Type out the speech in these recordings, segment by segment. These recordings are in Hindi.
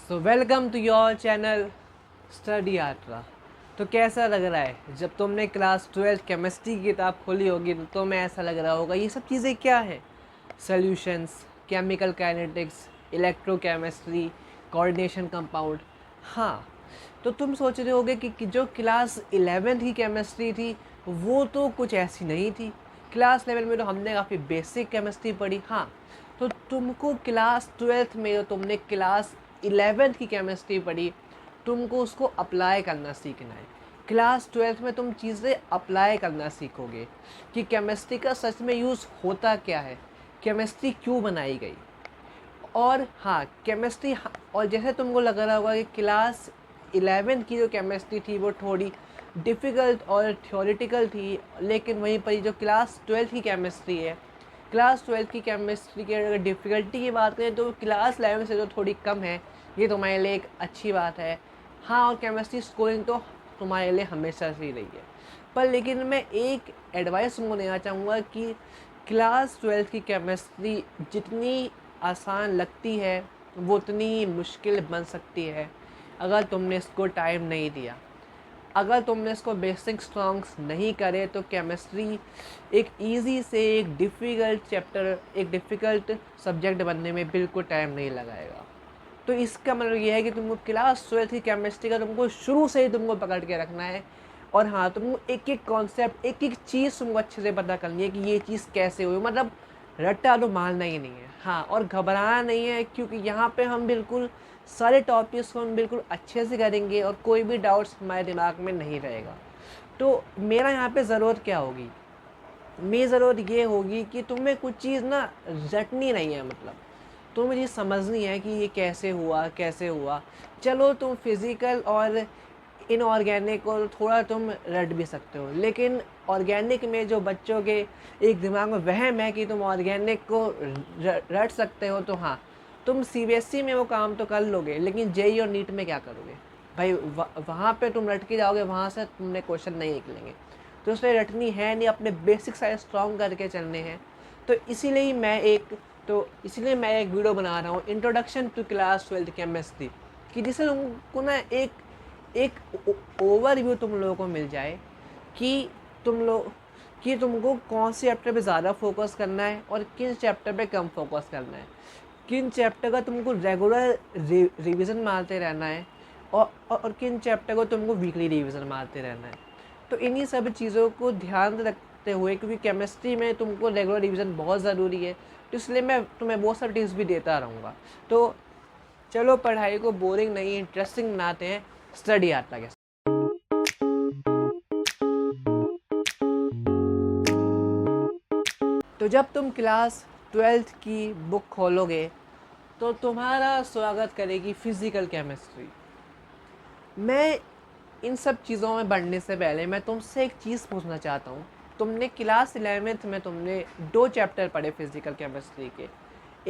So welcome to your channel study आर्ट्रा। तो कैसा लग रहा है जब तुमने क्लास 12 केमिस्ट्री की किताब खोली होगी तो तुम्हें ऐसा लग रहा होगा ये सब चीज़ें क्या है। Solutions, chemical kinetics, electrochemistry, coordination compound. हाँ, तो तुम सोच रहे होगे कि जो क्लास 11th की केमिस्ट्री थी वो तो कुछ ऐसी नहीं थी। क्लास 11 में तो हमने काफ़ी बेसिक केमिस्ट्री पढ़ी। हाँ, तो तुमको क्लास 12th में जो तुमने क्लास 11th की केमिस्ट्री पढ़ी तुमको उसको अप्लाई करना सीखना है। क्लास 12th में तुम चीज़ें अप्लाई करना सीखोगे कि केमिस्ट्री का सच में यूज़ होता क्या है, केमिस्ट्री क्यों बनाई गई। और हाँ, केमिस्ट्री और जैसे तुमको लग रहा होगा कि क्लास 11 की जो केमिस्ट्री थी वो थोड़ी डिफ़िकल्ट और थ्योरेटिकल थी, लेकिन वहीं पर जो क्लास 12 की केमिस्ट्री है, क्लास 12 की केमिस्ट्री की अगर डिफ़िकल्टी की बात करें तो क्लास 11 से जो थोड़ी कम है, ये तुम्हारे लिए एक अच्छी बात है। हाँ, और केमिस्ट्री स्कोरिंग तो तुम्हारे लिए हमेशा से ही रही है। पर लेकिन मैं एक एडवाइस तुमको देना चाहूँगा कि क्लास 12 की केमिस्ट्री जितनी आसान लगती है वो उतनी मुश्किल बन सकती है अगर तुमने इसको टाइम नहीं दिया। अगर तुमने इसको बेसिक स्ट्रॉन्ग्स नहीं करे तो केमिस्ट्री एक इजी से एक डिफ़िकल्ट चैप्टर, एक डिफ़िकल्ट सब्जेक्ट बनने में बिल्कुल टाइम नहीं लगाएगा। तो इसका मतलब ये है कि तुमको क्लास 12 की केमिस्ट्री का तुमको शुरू से ही तुमको पकड़ के रखना है। और हाँ, तुमको एक एक कॉन्सेप्ट, एक एक चीज़ तुमको अच्छे से पता करनी है कि ये चीज़ कैसे हुई, मतलब रट्टा तो मारना ही नहीं है। हाँ, और घबराना नहीं है क्योंकि यहाँ पे हम बिल्कुल सारे टॉपिक्स को हम बिल्कुल अच्छे से करेंगे और कोई भी डाउट्स हमारे दिमाग में नहीं रहेगा। तो मेरा यहाँ पे ज़रूरत क्या होगी, मेरी ज़रूरत ये होगी कि तुम्हें कुछ चीज़ ना रटनी नहीं है, मतलब तुम्हें ये समझनी है कि ये कैसे हुआ कैसे हुआ। चलो तुम फिज़िकल और इनऑर्गेनिक को थोड़ा तुम रट भी सकते हो, लेकिन ऑर्गेनिक में जो बच्चों के एक दिमाग में वहम है कि तुम ऑर्गेनिक को रट सकते हो, तो हाँ, तुम सीबीएसई में वो काम तो कर लोगे, लेकिन जेई और नीट में क्या करोगे भाई। वहाँ पे तुम रट के जाओगे, वहाँ से तुमने क्वेश्चन नहीं निकलेंगे। तो इसलिए रटनी है नहीं, अपने बेसिक साइज स्ट्रॉन्ग करके चलने हैं। तो इसीलिए मैं एक वीडियो बना रहा हूँ, इंट्रोडक्शन टू क्लास 12 केमिस्ट्री, कि जिससे तुमको ना एक ओवरव्यू तुम लोगों को मिल जाए कि तुमको कौन से चैप्टर पे ज़्यादा फोकस करना है और किन चैप्टर पे कम फोकस करना है, किन चैप्टर का तुमको रेगुलर रिवीजन मारते रहना है और किन चैप्टर को तुमको वीकली रिवीजन मारते रहना है। तो इन्हीं सब चीज़ों को ध्यान रखते हुए, क्योंकि केमिस्ट्री में तुमको रेगुलर रिवीजन बहुत ज़रूरी है, तो इसलिए मैं तुम्हें बहुत सारे टिप्स भी देता रहूँगा। तो चलो पढ़ाई को बोरिंग नहीं, इंटरेस्टिंग बनाते हैं, स्टडी आता है। तो जब तुम क्लास 12 की बुक खोलोगे तो तुम्हारा स्वागत करेगी फिज़िकल केमिस्ट्री। मैं इन सब चीज़ों में बढ़ने से पहले मैं तुमसे एक चीज़ पूछना चाहता हूँ। तुमने क्लास 11th में तुमने 2 चैप्टर पढ़े फिज़िकल केमिस्ट्री के,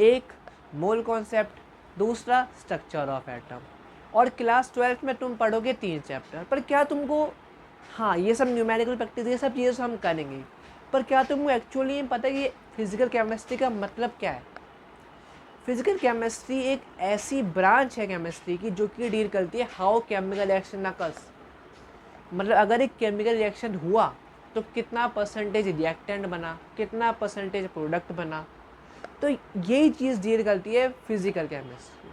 एक मोल कॉन्सेप्ट, दूसरा स्ट्रक्चर ऑफ एटम। और क्लास 12th में तुम पढ़ोगे 3 चैप्टर। पर क्या तुमको, हाँ, ये सब न्यूमेरिकल प्रैक्टिस, ये सब चीज़ें हम करेंगे, पर क्या तुमको एक्चुअली पता है कि फिज़िकल केमिस्ट्री का मतलब क्या है। फिजिकल केमिस्ट्री एक ऐसी ब्रांच है केमिस्ट्री की जो कि डील करती है हाउ केमिकल रिएक्शन अकर्स, मतलब अगर एक केमिकल रिएक्शन हुआ तो कितना परसेंटेज रिएक्टेंट बना, कितना परसेंटेज प्रोडक्ट बना। तो यही चीज़ डील करती है फिजिकल केमिस्ट्री।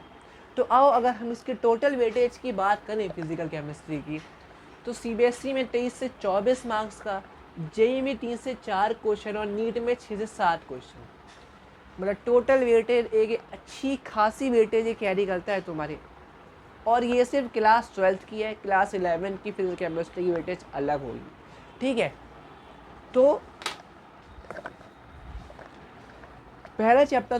तो आओ अगर हम इसके टोटल वेटेज की बात करें फिजिकल केमिस्ट्री की, तो सीबीएसई में 23 से 24 मार्क्स का, जेई में 3 से 4 क्वेश्चन और नीट में 6 से 7 क्वेश्चन, मतलब टोटल वेटेज एक अच्छी खासी वेटेज ये कैरी करता है तुम्हारी। और ये सिर्फ क्लास 12 की है, क्लास 11 की फिजिकल केमिस्ट्री की वेटेज अलग होगी, ठीक है। तो पहला चैप्टर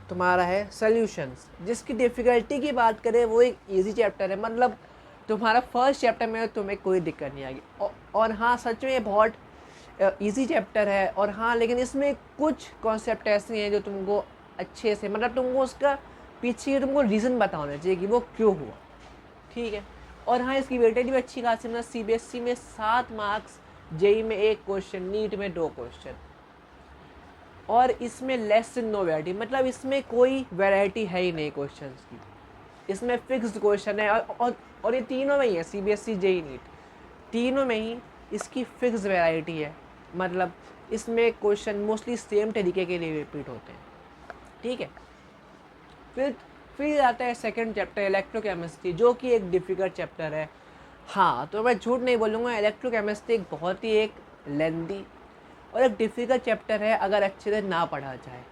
तुम्हारा है सॉल्यूशंस, जिसकी डिफ़िकल्टी की बात करें वो एक इजी चैप्टर है, मतलब तुम्हारा फर्स्ट चैप्टर में तुम्हें कोई दिक्कत नहीं आएगी। और हाँ, सच में ये बहुत इजी चैप्टर है। और हाँ, लेकिन इसमें कुछ कॉन्सेप्ट ऐसे हैं जो तुमको अच्छे से, मतलब तुमको उसका पीछे तुमको रीज़न पता होना चाहिए कि वो क्यों हुआ, ठीक है। और हाँ, इसकी वेटेज भी अच्छी खासी, मतलब सीबीएसई में 7 मार्क्स, जेई में 1 क्वेश्चन, नीट में 2 क्वेश्चन। और इसमें लेस इन नो वैरायटी, मतलब इसमें कोई वैरायटी है ही नहीं क्वेश्चंस की, इसमें फिक्स्ड क्वेश्चन है। और ये तीनों में ही है, CBSE जेई नीट तीनों में ही इसकी फिक्स वैरायटी है। मतलब इसमें क्वेश्चन मोस्टली सेम तरीके के लिए रिपीट होते हैं, ठीक है। फिर आता है सेकंड चैप्टर इलेक्ट्रोकेमिस्ट्री, जो कि एक डिफ़िकल्ट चैप्टर है। हाँ, तो मैं झूठ नहीं बोलूँगा, इलेक्ट्रोकेमिस्ट्री एक बहुत ही एक लेंदी और एक डिफ़िकल्ट चैप्टर है अगर अच्छे से ना पढ़ा जाए।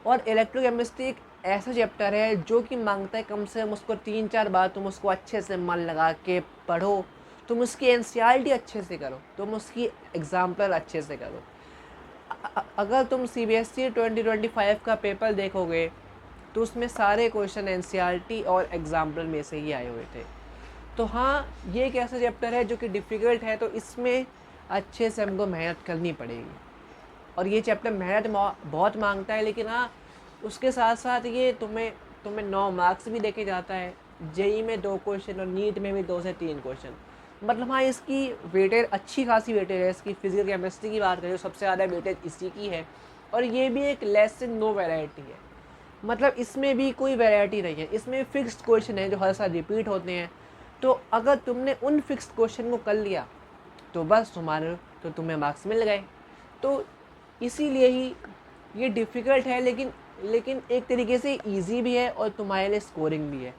और इलेक्ट्रोकेमिस्ट्री एक ऐसा चैप्टर है जो कि मांगता है कम से कम उसको 3-4 बार तुम उसको अच्छे से मन लगा के पढ़ो, तुम उसकी एनसीईआरटी अच्छे से करो, तुम उसकी एग्जाम्पल अच्छे से करो। अगर तुम CBSE 2025 का पेपर देखोगे तो उसमें सारे क्वेश्चन एनसीईआरटी और एग्जाम्पल में से ही आए हुए थे। तो हाँ, ये एक ऐसा चैप्टर है जो कि डिफ़िकल्ट है, तो इसमें अच्छे से हमको मेहनत करनी पड़ेगी। और ये चैप्टर मेहनत बहुत मांगता है, लेकिन हाँ, उसके साथ साथ ये तुम्हें 9 मार्क्स भी देके जाता है। जेई में 2 क्वेश्चन और नीट में भी 2 से 3 क्वेश्चन। मतलब हाँ, इसकी वेटेज अच्छी खासी वेटेज है। इसकी फिजिकल केमिस्ट्री की बात करें तो सबसे ज़्यादा वेटेज इसी की है। और ये भी एक लेस इन नो वैरायटी है, मतलब इसमें भी कोई वैरायटी नहीं है, इसमें फिक्स्ड क्वेश्चन है जो हर साल रिपीट होते हैं। तो अगर तुमने उन फिक्स्ड क्वेश्चन को कर लिया तो बस तुम्हें मार्क्स मिल गए। तो इसीलिए ही ये डिफ़िकल्ट है, लेकिन एक तरीके से इजी भी है और तुम्हारे लिए स्कोरिंग भी है।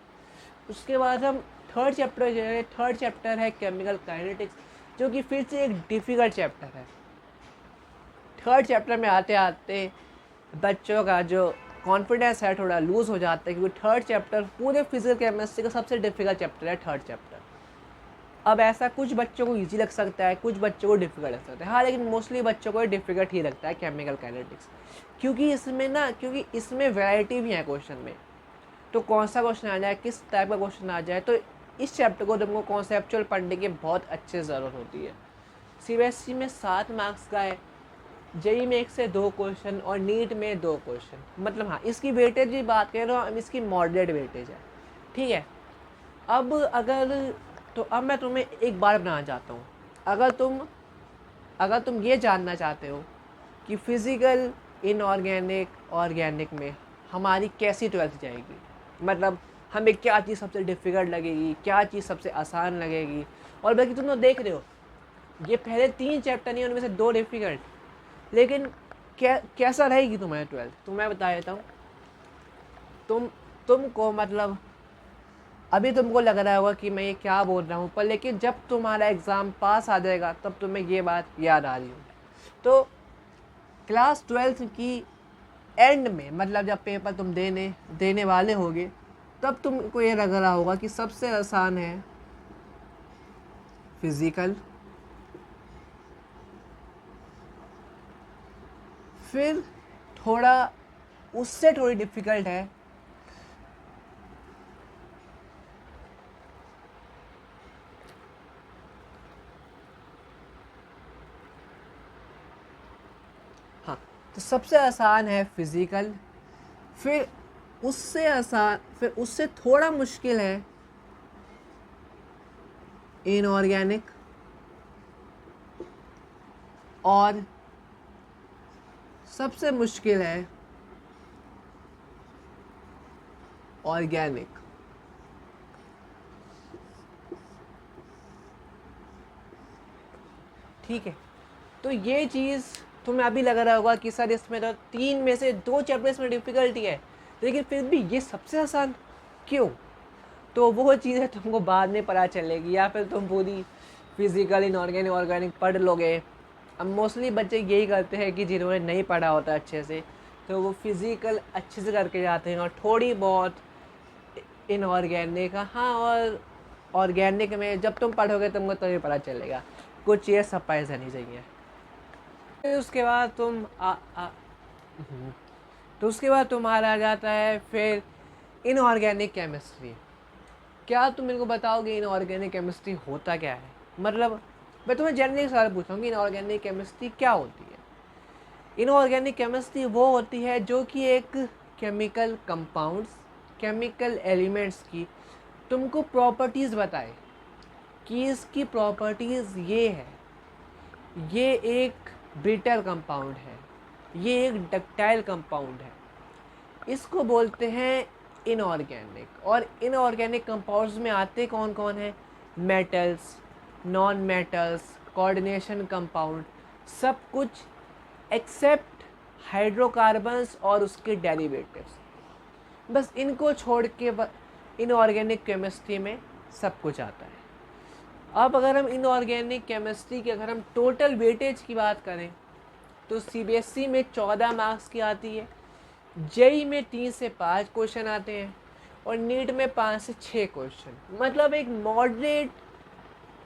उसके बाद हम थर्ड चैप्टर है केमिकल काइनेटिक्स, जो कि फिर से एक डिफ़िकल्ट चैप्टर है। थर्ड चैप्टर में आते आते बच्चों का जो कॉन्फिडेंस है थोड़ा लूज़ हो जाता है, क्योंकि थर्ड चैप्टर पूरे फिजिकल केमिस्ट्री का सबसे डिफ़िकल्ट चैप्टर है थर्ड चैप्टर। अब ऐसा कुछ बच्चों को इजी लग सकता है, कुछ बच्चों को डिफ़िकल्ट लग सकता है। हाँ, लेकिन मोस्टली बच्चों को डिफ़िकल्ट ही लगता है केमिकल काइनेटिक्स, क्योंकि इसमें वैरायटी भी है क्वेश्चन में। तो कौन सा क्वेश्चन आ जाए, किस टाइप का क्वेश्चन आ जाए, तो इस चैप्टर को तुमको कॉन्सेप्चुअल पढ़ने की बहुत अच्छे ज़रूरत होती है। CBSE में 7 मार्क्स का है, जेई में 1 से 2 क्वेश्चन और नीट में 2 क्वेश्चन। मतलब हाँ, इसकी वेटेज की बात करें तो इसकी मॉडरेट वेटेज है, ठीक है। अब मैं तुम्हें एक बार बनाना चाहता हूँ। अगर तुम ये जानना चाहते हो कि फिज़िकल, इनऑर्गेनिक, ऑर्गेनिक में हमारी कैसी 12th जाएगी, मतलब हमें क्या चीज़ सबसे डिफ़िकल्ट लगेगी, क्या चीज़ सबसे आसान लगेगी, और बाकी तुम तो देख रहे हो ये पहले 3 चैप्टर नहीं, उनमें से 2 डिफ़िकल्ट, लेकिन कैसा रहेगी तुम्हारी 12th, तो मैं बता देता हूँ। तुमको मतलब अभी तुमको लग रहा होगा कि मैं ये क्या बोल रहा हूँ, पर लेकिन जब तुम्हारा एग्ज़ाम पास आ जाएगा तब तुम्हें ये बात याद आ रही होगी। तो क्लास 12th की एंड में, मतलब जब पेपर तुम देने वाले होगे, तब तुमको ये लग रहा होगा कि सबसे आसान है फिज़िकल, फिर उससे थोड़ी डिफ़िकल्ट है हाँ, तो सबसे आसान है फिज़िकल, फिर उससे थोड़ा मुश्किल है इनऑर्गेनिक, और सबसे मुश्किल है ऑर्गेनिक। ठीक है, तो ये चीज़ तुम्हें अभी लग रहा होगा कि सर इसमें तो 3 में से 2 चैप्टर्स में डिफ़िकल्टी है, लेकिन फिर भी ये सबसे आसान क्यों? तो वो चीज़ें तुमको बाद में पता चलेगी, या फिर तुम पूरी फिज़िकल, इनऑर्गेनिक, ऑर्गेनिक पढ़ लोगे। अब मोस्टली बच्चे यही करते हैं कि जिन्होंने नहीं पढ़ा होता अच्छे से, तो वो फिज़िकल अच्छे से करके जाते हैं और थोड़ी बहुत इनऑर्गेनिक, हाँ, और ऑर्गेनिक में जब तुम पढ़ोगे तुमको तभी पता चलेगा। कुछ चीज़ें सरप्राइज रहनी चाहिए। फिर उसके बाद तो उसके बाद तुम्हारा आ जाता है फिर इनऑर्गेनिक केमिस्ट्री। क्या तुम मेरे को बताओगे इनऑर्गेनिक केमिस्ट्री होता क्या है? मतलब मैं तुम्हें जनरली सवाल पूछूँगी, इनऑर्गेनिक केमिस्ट्री क्या होती है? इनऑर्गेनिक केमिस्ट्री वो होती है जो कि एक केमिकल कंपाउंड्स, केमिकल एलिमेंट्स की तुमको प्रॉपर्टीज़ बताए कि इसकी प्रॉपर्टीज़ ये है, ये एक ब्रिटल कंपाउंड है, ये एक डक्टाइल कंपाउंड है, इसको बोलते हैं इनऑर्गेनिक। और इनऑर्गेनिक कंपाउंड्स में आते कौन कौन है? Metals, non metals, coordination compound, सब कुछ एक्सेप्ट हाइड्रोकार्बन्स और उसके डेरिवेटिव्स। बस इनको छोड़ के इनऑर्गेनिक केमिस्ट्री में सब कुछ आता है। अब अगर हम इनऑर्गेनिक केमिस्ट्री की अगर हम टोटल वेटेज की बात करें तो सीबीएसई में 14 मार्क्स की आती है, जेई में 3 से 5 क्वेश्चन आते हैं और नीट में 5 से 6 क्वेश्चन। मतलब एक moderate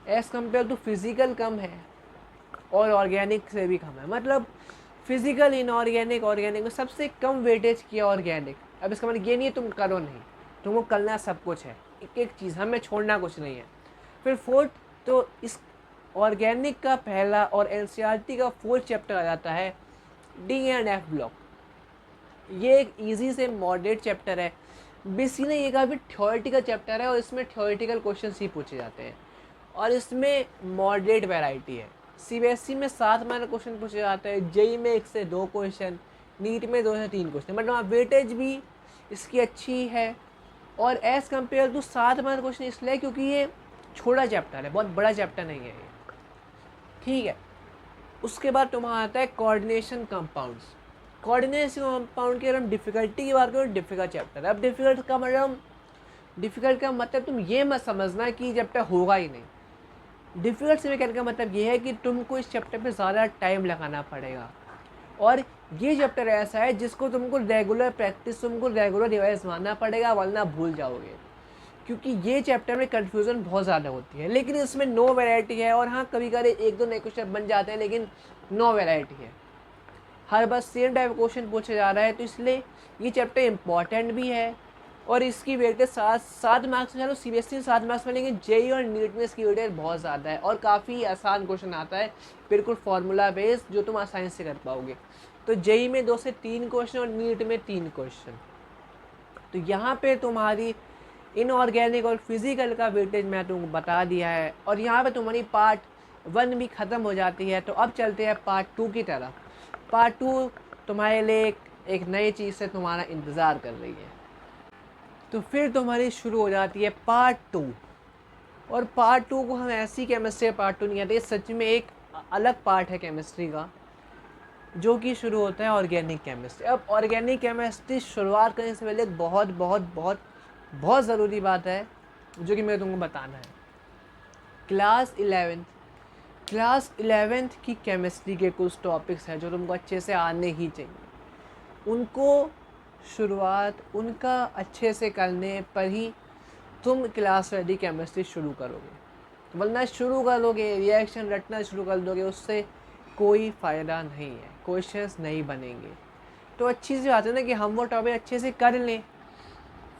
as compare to physical कम है और ऑर्गेनिक से भी कम है। मतलब फिज़िकल, इनऑर्गेनिक, ऑर्गेनिक में सबसे कम वेटेज किया ऑर्गेनिक। अब इसका मतलब ये नहीं है तुम करो नहीं, तुमको करना सब कुछ है, एक एक चीज़, हमें छोड़ना कुछ नहीं है। फिर फोर्थ, तो इस ऑर्गेनिक का पहला और एनसीईआरटी का फोर्थ चैप्टर आ जाता है डी एंड एफ ब्लॉक। ये एक इजी से मॉडरेट चैप्टर है, बेसिकली ये काफ़ी थ्योरेटिकल चैप्टर है और इसमें थ्योरेटिकल क्वेश्चन ही पूछे जाते हैं और इसमें मॉडरेट वैरायटी है। सीबीएसई में 7 मार्क क्वेश्चन पूछे जाते हैं, जेई में 1 से 2 क्वेश्चन, नीट में 2 से 3 क्वेश्चन। मतलब वेटेज भी इसकी अच्छी है और as compare to 7 mark question इसलिए क्योंकि ये छोटा चैप्टर है, बहुत बड़ा चैप्टर नहीं है ये, ठीक है। उसके बाद तुम्हारा आता है कोऑर्डिनेशन कंपाउंड्स। कोऑर्डिनेशन कंपाउंड की अगर हम डिफ़िकल्टी की बात करें, डिफ़िकल्ट चैप्टर है। अब डिफ़िकल्ट का मतलब तुम ये मत समझना कि चैप्टर होगा ही नहीं। डिफ़िकल्ट से कहने का मतलब ये है कि तुमको इस चैप्टर पे ज़्यादा टाइम लगाना पड़ेगा और ये चैप्टर ऐसा है जिसको तुमको रेगुलर प्रैक्टिस, तुमको रेगुलर रिवाइज मारना पड़ेगा वरना भूल जाओगे, क्योंकि ये चैप्टर में कन्फ्यूज़न बहुत ज़्यादा होती है। लेकिन इसमें नो वैरायटी है और हाँ कभी कभी 1-2 नए क्वेश्चन बन जाते हैं, लेकिन नो वैरायटी है। हर बार सेम टाइप क्वेश्चन पूछा जा रहा है, तो इसलिए ये चैप्टर इम्पॉर्टेंट भी है और इसकी वेटेज 7 मार्क्स में, चलो सीबीएसई में 7 मार्क्स में, लेकिन जेई और नीट में इसकी वेटेज बहुत ज़्यादा है और काफ़ी आसान क्वेश्चन आता है, बिल्कुल फार्मूला बेस्ड, जो तुम आसानी से कर पाओगे। तो जेई में 2 से 3 क्वेश्चन और नीट में 3 क्वेश्चन। तो यहाँ पे तुम्हारी इनऑर्गेनिक और फिजिकल का वेटेज मैं तुमको बता दिया है और यहाँ पे तुम्हारी पार्ट 1 भी ख़त्म हो जाती है। तो अब चलते हैं पार्ट 2 की तरफ। पार्ट 2 तुम्हारे लिए एक नई चीज़ से तुम्हारा इंतज़ार कर रही है। तो फिर तुम्हारी शुरू हो जाती है पार्ट 2 और पार्ट 2 को हम ऐसी केमिस्ट्री पार्ट 2 नहीं कहते, सच में एक अलग पार्ट है केमिस्ट्री का जो कि शुरू होता है ऑर्गेनिक केमिस्ट्री। अब ऑर्गेनिक केमिस्ट्री शुरुआत करने से पहले बहुत बहुत बहुत बहुत ज़रूरी बात है जो कि मैं तुमको बताना है। क्लास 11th की केमिस्ट्री के कुछ टॉपिक्स हैं जो तुमको अच्छे से आने ही चाहिए। उनको शुरुआत उनका अच्छे से करने पर ही तुम क्लास रेडी केमिस्ट्री शुरू करोगे, वरना शुरू करोगे रिएक्शन रटना शुरू कर दोगे, उससे कोई फ़ायदा नहीं है, क्वेश्चंस नहीं बनेंगे। तो अच्छी सी बात है ना कि हम वो टॉपिक अच्छे से कर लें,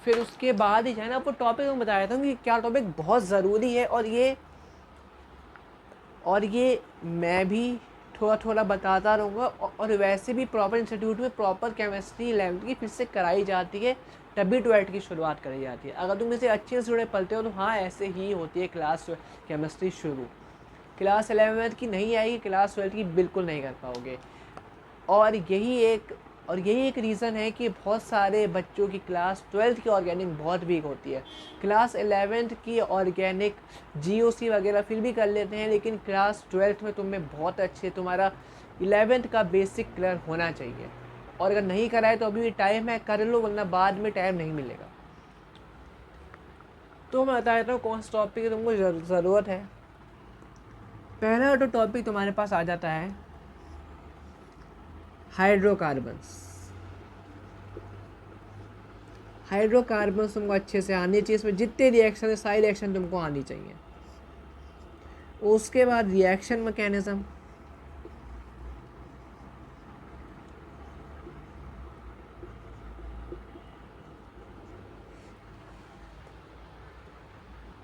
फिर उसके बाद ही जाए ना वो टॉपिक मैं बता देता हूँ कि क्या टॉपिक बहुत ज़रूरी है। और ये मैं भी थोड़ा थोड़ा बताता रहूँगा और वैसे भी प्रॉपर इंस्टीट्यूट में प्रॉपर केमिस्ट्री 11th की फिर से कराई जाती है, तभी 12th की शुरुआत करी जाती है। अगर तुम इसे अच्छे से जुड़े पढ़ते हो तो हाँ ऐसे ही होती है क्लास केमिस्ट्री शुरू। क्लास 11th की नहीं आएगी, क्लास 12th की बिल्कुल नहीं कर पाओगे। और यही एक रीज़न है कि बहुत सारे बच्चों की क्लास 12th की ऑर्गेनिक बहुत वीक होती है। क्लास 11th की ऑर्गेनिक जीओसी वगैरह फिर भी कर लेते हैं, लेकिन क्लास 12th में तुम्हें बहुत अच्छे तुम्हारा 11th का बेसिक क्लियर होना चाहिए। और अगर नहीं करा है तो अभी भी टाइम है, कर लो, वरना बाद में टाइम नहीं मिलेगा। तो मैं बता देता हूँ कौन सा टॉपिक की तुमको ज़रूरत है। पहला तो टॉपिक तुम्हारे पास आ जाता है हाइड्रोकार्बन्स तुमको अच्छे से आनी चाहिए, इसमें जितने रिएक्शन है सारी रिएक्शन तुमको आनी चाहिए। उसके बाद रिएक्शन मैकेनिज्म,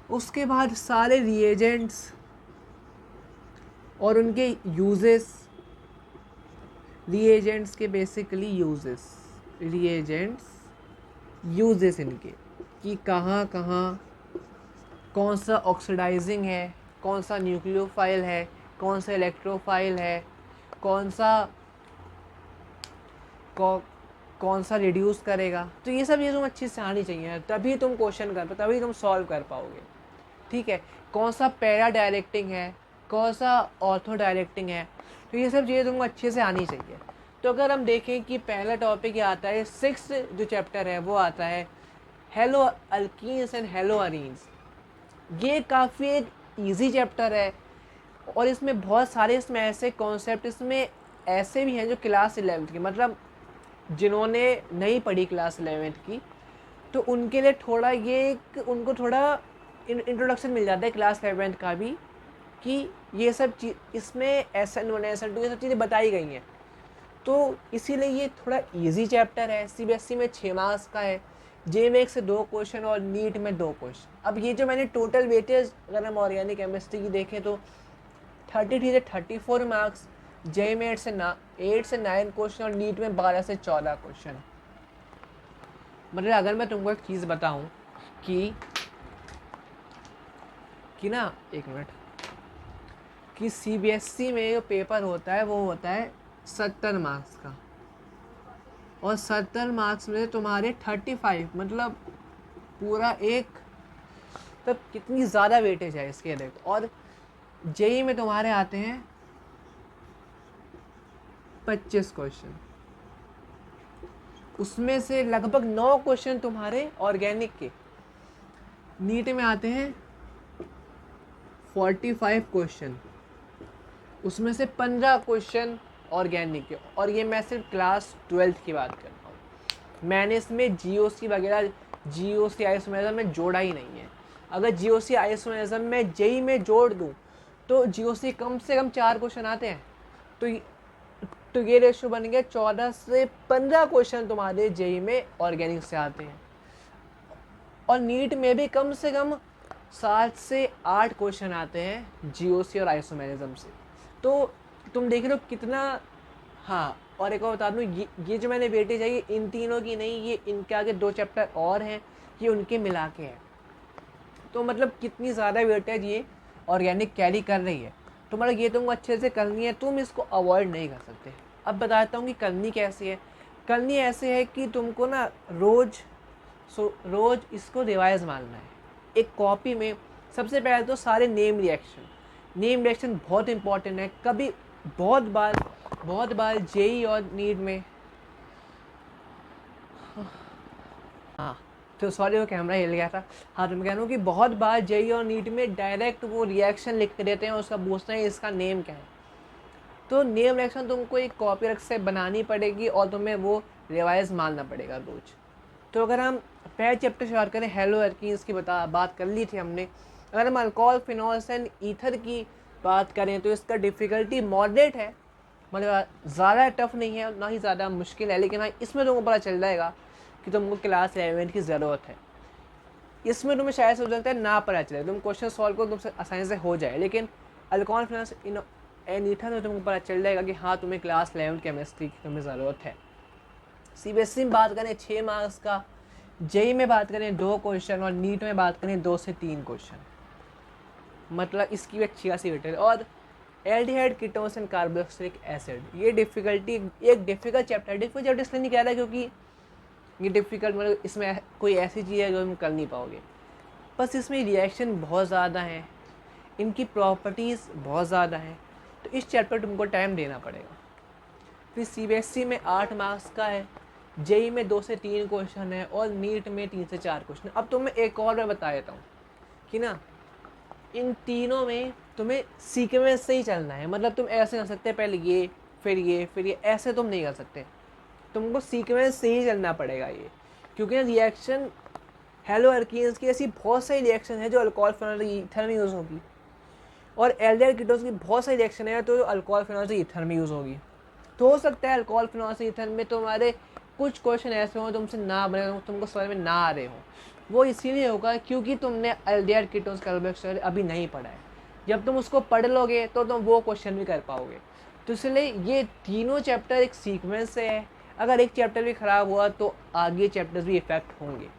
उसके बाद सारे रिएजेंट्स और उनके यूजेस, रिएजेंट्स के बेसिकली यूजेस इनके कि कहाँ कौन सा ऑक्सीडाइजिंग है, कौन सा न्यूक्लियोफाइल है, कौन सा इलेक्ट्रोफाइल है, कौन सा कौन सा रिड्यूस करेगा। तो ये सब चीज़ तुम अच्छे से आनी चाहिए, तभी तुम क्वेश्चन कर पाओ, तभी तुम सॉल्व कर पाओगे। ठीक है, कौन सा पैरा डायरेक्टिंग है, कौन सा ऑर्थो डायरेक्टिंग है, तो ये सब चीज़ें तुमको अच्छे से आनी चाहिए। तो अगर हम देखें कि पहला टॉपिक ये आता है, 6 जो चैप्टर है वो आता है hello alkenes and hello arenes. ये काफ़ी एक ईजी चैप्टर है और इसमें बहुत सारे इसमें ऐसे कॉन्सेप्ट इसमें ऐसे भी हैं जो क्लास 11th के, मतलब जिन्होंने नहीं पढ़ी क्लास 11th की, तो उनके लिए थोड़ा ये उनको थोड़ा इंट्रोडक्शन मिल जाता है क्लास 11th का भी, कि ये सब चीज़ इसमें SN1 SN2 ये सब चीज़ें बताई गई हैं। तो इसीलिए ये थोड़ा इजी चैप्टर है। CBSE में 6 मार्क्स का है, JMAX से 2 क्वेश्चन और नीट में 2 क्वेश्चन। अब ये जो मैंने टोटल वेटेज अगर हम ऑर्गेनिक केमिस्ट्री की देखें तो 33 से 34 मार्क्स, JMAX से 8 से 9 क्वेश्चन और नीट में 12 से 14 क्वेश्चन। मतलब अगर मैं तुमको एक चीज़ बताऊं कि ना एक मिनट, कि CBSE में जो पेपर होता है वो होता है 70 मार्क्स का, और 70 मार्क्स में तुम्हारे 35 मतलब पूरा एक, तब कितनी ज़्यादा वेटेज है इसके देखो। और JEE में तुम्हारे आते हैं 25 क्वेश्चन, उसमें से लगभग 9 क्वेश्चन तुम्हारे ऑर्गेनिक के। नीट में आते हैं 45 क्वेश्चन, उसमें से 15 क्वेश्चन ऑर्गेनिक के। और ये मैं सिर्फ क्लास 12th की बात कर रहा हूँ, मैंने इसमें GOC वगैरह GOC आइसोमेरिज्म में जोड़ा ही नहीं है। अगर GOC आइसोमेरिज्म में JEE में जोड़ दूँ तो GOC कम से कम 4 क्वेश्चन आते हैं, तो ये रेशो बन गया 14 से 15 क्वेश्चन तुम्हारे JEE में ऑर्गेनिक से आते हैं। और नीट में भी कम से कम 7 से 8 क्वेश्चन आते हैं GOC और आइसोमेरिज्म से। तो तुम देख रहे हो कितना। हाँ, और एक और बता दूँ, ये जो मैंने वेटेज है ये इन तीनों की नहीं, ये इनके आगे 2 चैप्टर और हैं, ये उनके मिला के है। तो मतलब कितनी ज़्यादा वेटेज ये ऑर्गेनिक कैरी कर रही है। तो मतलब ये तुमको अच्छे से करनी है, तुम इसको अवॉइड नहीं कर सकते। अब बताता हूँ कि करनी कैसी है। करनी ऐसे है कि तुमको ना रोज़ इसको रिवाइज मारना है। एक कॉपी में सबसे पहले तो सारे नेम रिएक्शन बहुत इंपॉर्टेंट है। कभी बहुत बार JEE और नीट में, हाँ तो सॉरी वो कैमरा हिल गया था। हाँ तो मैं कह रहा हूँ कि बहुत बार JEE और नीट में डायरेक्ट वो रिएक्शन लिख के देते हैं, उसका पूछते हैं इसका नेम क्या है। तो नेम रिएक्शन तुमको एक कॉपी रख से बनानी पड़ेगी और तुम्हें वो रिवाइज मारना पड़ेगा रोज। तो अगर हम पहले चैप्टर से बात करें, हेलो अल्कीन्स की बात कर ली थी हमने। अगर हम अल्कोहल, फिनॉल्स एंड ईथर की बात करें तो इसका डिफ़िकल्टी मॉडरेट है, मतलब ज़्यादा टफ नहीं है ना ही ज़्यादा मुश्किल है। लेकिन हाँ, इसमें तुमको पता चल जाएगा कि तुमको क्लास 11 की ज़रूरत है। इसमें तुम्हें शायद से हो सकता है ना पता चले, तुम क्वेश्चन सॉल्व करो तुमसे आसानी से हो जाए। लेकिन अल्कोहल, फिनॉल्स एंड ईथर में तुमको पता चल जाएगा कि हाँ तुम्हें क्लास 11 केमिस्ट्री की तुम्हें ज़रूरत है। CBSE में बात करें 6 मार्क्स का, JEE में बात करें 2 क्वेश्चन और नीट में बात करें 2 से 3 क्वेश्चन, मतलब इसकी भी अच्छी खासी वेटेज। और aldehyde, ketones and carboxylic acid, ये डिफ़िकल्टी एक डिफ़िकल्ट चैप्टर इसलिए नहीं कह रहा क्योंकि ये डिफ़िकल्ट मतलब इसमें कोई ऐसी चीज़ है जो तुम कर नहीं पाओगे, बस इसमें रिएक्शन बहुत ज़्यादा है, इनकी प्रॉपर्टीज़ बहुत ज़्यादा हैं, तो इस चैप्टर तुमको टाइम देना पड़ेगा। फिर CBSE में 8 मार्क्स का है, JEE में 2 से 3 क्वेश्चन है और नीट में 3 से 4 क्वेश्चन। अब तुम्हें एक और मैं बता देता हूँ कि ना इन तीनों में तुम्हें सीक्वेंस से ही चलना है। मतलब तुम ऐसे कर सकते पहले ये फिर ये, ऐसे तुम नहीं कर सकते, तुमको सीक्वेंस से ही चलना पड़ेगा ये। क्योंकि रिएक्शन हेलो अल्कीन्स की ऐसी बहुत सारी रिएक्शन है जो अल्कोहल, फिनॉल, ईथर में यूज़ होगी, और एल्डिहाइड कीटोन्स की बहुत सारी रिएक्शन है तो अल्कोहल, फिनॉल, ईथर में यूज़ होगी। तो हो सकता है अल्कोहल, फिनॉल, ईथर में तुम्हारे कुछ क्वेश्चन ऐसे हों तुमसे ना बने, तुमको समझ में ना आ रहे हो। वो इसीलिए होगा क्योंकि तुमने एल्डिहाइड कीटोन्स, कार्बोक्सिलेज अभी नहीं पढ़ा है। जब तुम उसको पढ़ लोगे तो तुम वो क्वेश्चन भी कर पाओगे। तो इसलिए ये तीनों चैप्टर एक सीक्वेंस से है, अगर एक चैप्टर भी ख़राब हुआ तो आगे चैप्टर्स भी इफ़ेक्ट होंगे।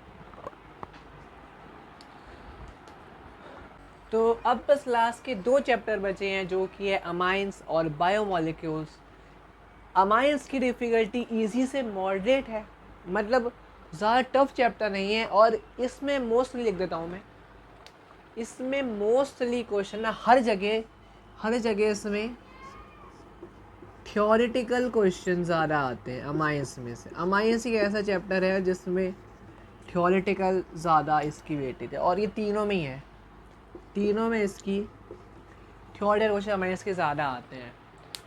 तो अब बस लास्ट के 2 चैप्टर बचे हैं जो कि है अमाइंस और बायोमोलिक्यूल्स। अमाइंस की डिफ़िकल्टी इजी से मॉडरेट है, मतलब ज़्यादा टफ चैप्टर नहीं है। और इसमें मोस्टली लिख देता हूँ मैं, इसमें मोस्टली क्वेश्चन ना हर जगह इसमें थ्योरेटिकल क्वेश्चन ज़्यादा आते हैं अमाइंस में से। अमाइंस एक ऐसा चैप्टर है जिसमें थ्योरेटिकल ज़्यादा इसकी वेटेज है, और ये तीनों में ही है, तीनों में इसकी थ्योरेटिकल क्वेश्चन अमाइंस के ज़्यादा आते हैं।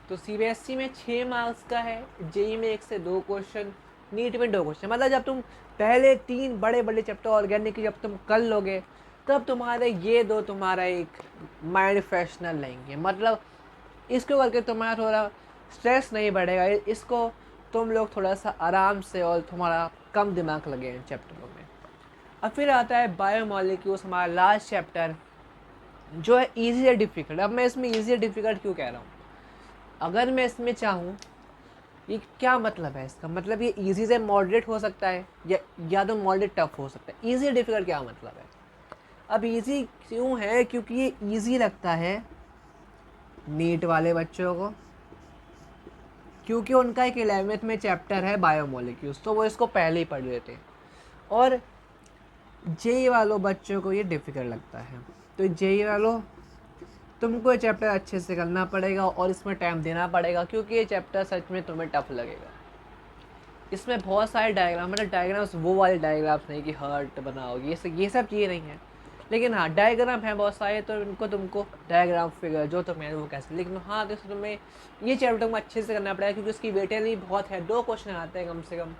तो सीबीएसई में 6 मार्क्स का है, जेई में 1 से 2 क्वेश्चन, नीट में 2 क्वेश्चन। मतलब जब तुम पहले 3 बड़े बड़े चैप्टर ऑर्गेनिक की जब तुम कर लोगे, तब तुम्हारे ये दो तुम्हारा एक माइंड फ्रेशनर लेंगे। मतलब इसको करके तुम्हारा थोड़ा स्ट्रेस नहीं बढ़ेगा, इसको तुम लोग थोड़ा सा आराम से और तुम्हारा कम दिमाग लगे इन चैप्टरों में। अब फिर आता है बायोमॉलिक्यूल्स, हमारा लास्ट चैप्टर, जो है ईजी या डिफ़िकल्ट। अब मैं इसमें ईजी या डिफ़िकल्ट क्यों कह रहा हूँ? अगर मैं इसमें चाहूँ, ये क्या मतलब है इसका? मतलब ये इजी से मॉडरेट हो सकता है या तो मॉडरेट टफ हो सकता है। इजी या डिफ़िकल्ट क्या मतलब है? अब इजी क्यों है? क्योंकि ये इजी लगता है नीट वाले बच्चों को, क्योंकि उनका एक 11th में चैप्टर है बायोमॉलिक्यूल्स, तो वो इसको पहले ही पढ़ लेते हैं। और जेई वालों बच्चों को ये डिफ़िकल्ट लगता है। तो जेई वालों, तुमको ये चैप्टर अच्छे से करना पड़ेगा और इसमें टाइम देना पड़ेगा, क्योंकि ये चैप्टर सच में तुम्हें टफ लगेगा। इसमें बहुत सारे डायग्राम, मतलब डायग्राम्स वो वाले डायग्राम्स नहीं कि हार्ट बनाओगे, ये सब चीज़ें नहीं है। लेकिन हाँ, डायग्राम हैं बहुत सारे, तो इनको तुमको डायग्राम फिगर जो तुम्हें वो कैसे, लेकिन हाँ जैसे तुम्हें ये चैप्टर तुमको अच्छे से करना पड़ेगा, क्योंकि उसकी वेटेज ही बहुत है। 2 क्वेश्चन आते हैं कम से कम।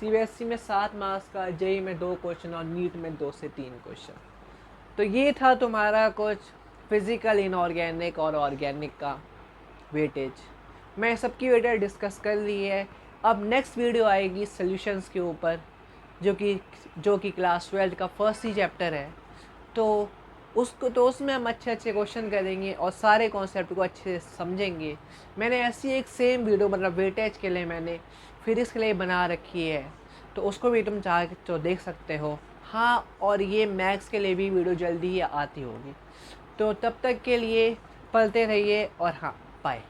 सीबीएसई में 7 मार्क्स का, जेई में 2 क्वेश्चन और नीट में 2 से 3 क्वेश्चन। तो ये था तुम्हारा कुछ फिज़िकल, इनऑर्गेनिक और ऑर्गेनिक का वेटेज। मैं सबकी वेटेज डिस्कस कर ली है। अब नेक्स्ट वीडियो आएगी सॉल्यूशंस के ऊपर, जो कि क्लास 12 का फर्स्ट ही चैप्टर है। तो उसमें हम अच्छे क्वेश्चन करेंगे और सारे कॉन्सेप्ट को अच्छे से समझेंगे। मैंने ऐसी एक सेम वीडियो, मतलब वेटेज के लिए मैंने फिजिक्स के लिए बना रखी है, तो उसको भी तुम चाह तो देख सकते हो। हाँ, और ये मैथ्स के लिए भी वीडियो जल्दी ही आती होगी। तो तब तक के लिए पढ़ते रहिए, और हाँ, बाय।